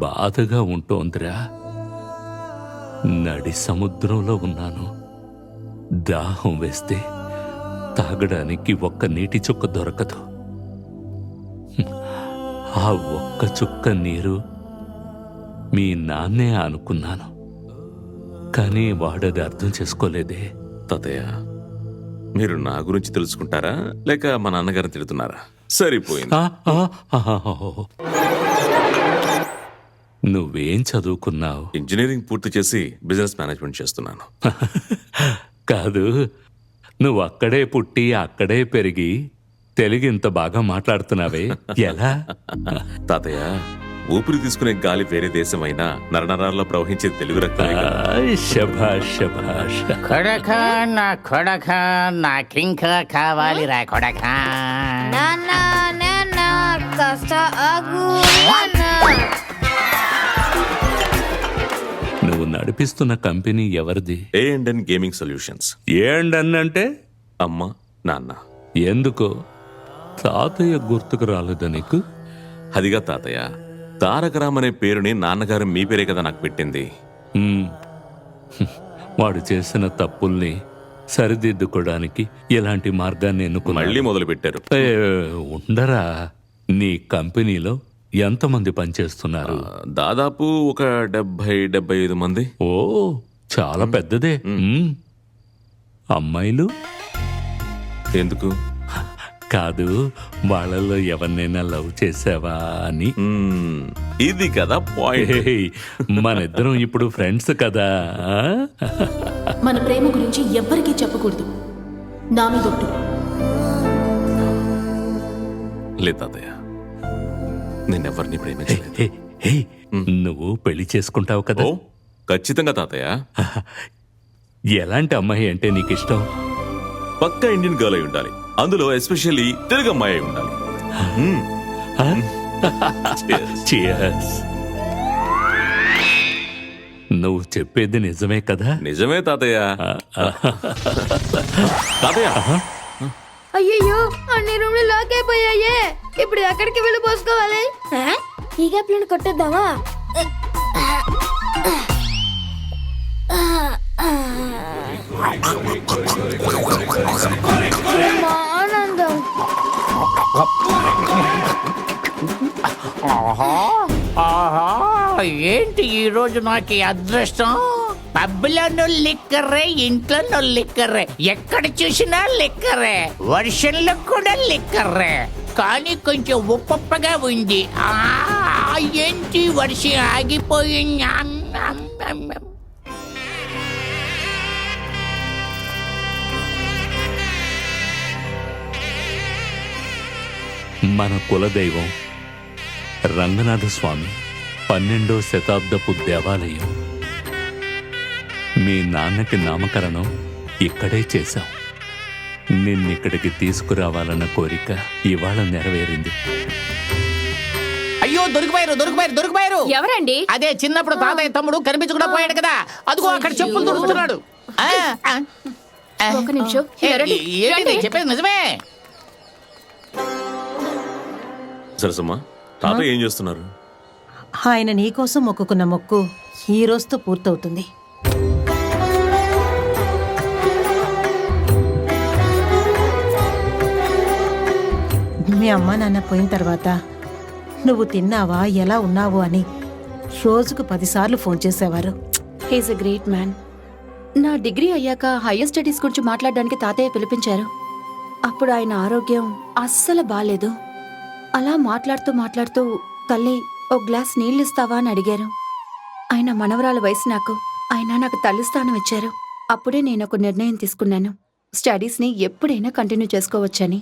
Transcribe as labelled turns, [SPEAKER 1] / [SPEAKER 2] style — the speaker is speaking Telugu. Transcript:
[SPEAKER 1] బాధగా ఉంటోందిరా. నడి సముద్రంలో ఉన్నాను. దాహం వేస్తే తాగడానికి ఒక్క నీటి చుక్క దొరకదు. ఆ ఒక్క చుక్క నీరు మీ నాన్నే అనుకున్నాను, కానీ వాడది అర్థం చేసుకోలేదే.
[SPEAKER 2] తాతయ్య, మీరు నా గురించి తెలుసుకుంటారా లేక మా నాన్నగారిని తిడుతున్నారా? సరిపోయింది.
[SPEAKER 1] నువ్వేం చదువుకున్నావు?
[SPEAKER 2] ఇంజనీరింగ్ పూర్తి చేసి బిజినెస్ మేనేజ్మెంట్ చేస్తున్నాను.
[SPEAKER 1] కాదు, నువ్వు అక్కడే పుట్టి అక్కడే పెరిగి తెలుగు ఇంత బాగా మాట్లాడుతున్నావే, ఎలా?
[SPEAKER 2] తాతయ్య, ఊపిరి తీసుకునే గాలి వేరే దేశమైనా నరనరాల్లో ప్రవహించే తెలుగు రక్తమే కదా.
[SPEAKER 1] శభాష్ శభాష్.
[SPEAKER 3] కొడక నా కొడక, నాకింకా కావాలిరా కొడక.
[SPEAKER 1] నువ్వు నడిపిస్తున్న కంపెనీ ఎవరిది?
[SPEAKER 2] A&N gaming solutions.
[SPEAKER 1] ఏంటన్నంటే
[SPEAKER 2] అమ్మ, నాన్న.
[SPEAKER 1] ఎందుకో తాతయ్య గుర్తుకు రాలేదా నీకు?
[SPEAKER 2] అదిగా తాతయ్య, తారకరామ్ అనే పేరుని నాన్నగారు మీ పేరే కదా నాకు పెట్టింది.
[SPEAKER 1] వాడు చేసిన తప్పుల్ని సరిదిద్దుకోవడానికి ఇలాంటి మార్గాన్ని ఎన్నుకున్నాడు.
[SPEAKER 2] మళ్ళీ మొదలు పెట్టారు.
[SPEAKER 1] ఉండరా, నీ కంపెనీలో ఎంతమంది పనిచేస్తున్నారు?
[SPEAKER 2] దాదాపు ఒక 70-75 మంది.
[SPEAKER 1] ఓ, చాలా పెద్దదే. అమ్మాయిలు?
[SPEAKER 2] ఎందుకు?
[SPEAKER 1] కాదు, వాళ్ళలో ఎవరినైనా లవ్ చేసావా అని.
[SPEAKER 2] ఇది కదా పాయింట్.
[SPEAKER 1] మనిద్దరం ఇప్పుడు ఫ్రెండ్స్ కదా.
[SPEAKER 4] మన ప్రేమ గురించి ఎవ్వరికీ చెప్పకూడదు. నా మీదొట్టు.
[SPEAKER 2] లే తాతయ్య, నేనెవరిని ప్రేమించలేదు.
[SPEAKER 1] నువ్వు పెళ్లి చేసుకుంటావు కదా?
[SPEAKER 2] ఓ, ఖచ్చితంగా తాతయ్య.
[SPEAKER 1] ఎలాంటి అమ్మాయి అంటే నీకు ఇష్టం?
[SPEAKER 2] పక్కా ఇండియన్ గర్ల్ అయి ఉండాలి, అందులో ఎస్పెషల్లీ తెలుగు అమ్మాయి అయి ఉండాలి.
[SPEAKER 1] Cheers. నువ్వు చెప్పేది నిజమే కదా?
[SPEAKER 2] నిజమే తాతయ్య. తాతయ్య,
[SPEAKER 5] అయ్యయ్యో, అన్ని రూమ్లు లాక్ అయిపోయాయే. ఇప్పుడు ఎక్కడికి వెళ్ళి పోసుకోవాలి? ఈ గ్యాప్లను కొట్టేద్దామా? ఆనందం.
[SPEAKER 3] ఏంటి ఈ రోజు నాకు ఈ అదృష్టం? పబ్బులను లిక్కరే, ఇంట్లో లిక్కరే, ఎక్కడ చూసినా లిక్కరే, వర్షంలో కూడా లిక్కరే, కానీ కొంచెం ఉప్పగా ఉంది. ఏంటి వర్షం ఆగిపోయింది?
[SPEAKER 1] మన కులదైవం రంగనాథ స్వామి 12వ శతాబ్దపు దేవాలయం. మీ నాన్నకి నామకరణం ఇక్కడే చేశాం. నిన్నిక్కడికి తీసుకురావాలన్న కోరిక ఇవాళ నెరవేరింది.
[SPEAKER 3] అయ్యో, దొరికిపోయారు.
[SPEAKER 4] ఎవరండి?
[SPEAKER 3] అదే చిన్నప్పుడు తాతయ్య తమ్ముడు కనిపించకుండా పోయాడు కదా, అదిగో అక్కడ చెప్పులు దొరుకుతున్నాడు.
[SPEAKER 4] ఒక నిమిషం.
[SPEAKER 3] చెప్పేది నిజమే.
[SPEAKER 2] సరసమ్మా, తాతయ్య ఏం చేస్తున్నారు?
[SPEAKER 6] ఆయన నీకోసం మొక్కుకున్న మొక్కు ఈ రోజుతో పూర్తవుతుంది. మీ అమ్మా నాన్న పోయిన తర్వాత నువ్వు తిన్నావా, ఎలా ఉన్నావు అని రోజుకు 10 సార్లు ఫోన్ చేసేవారు.
[SPEAKER 4] He's a great man. నా డిగ్రీ అయ్యాక హైయర్ స్టడీస్ గురించి మాట్లాడడానికి తాతయ్య పిలిపించారు. అప్పుడు ఆయన ఆరోగ్యం అస్సలు బాలేదు. అలా మాట్లాడుతూ తల్లి, ఓ గ్లాస్ నీళ్ళిస్తావా అని అడిగారు. ఆయన మనవరాల వయసు నాకు, ఆయన నాకు తల్లి స్థానం ఇచ్చారు. అప్పుడే నేను ఒక నిర్ణయం తీసుకున్నాను, స్టడీస్ని ఎప్పుడైనా కంటిన్యూ చేసుకోవచ్చని.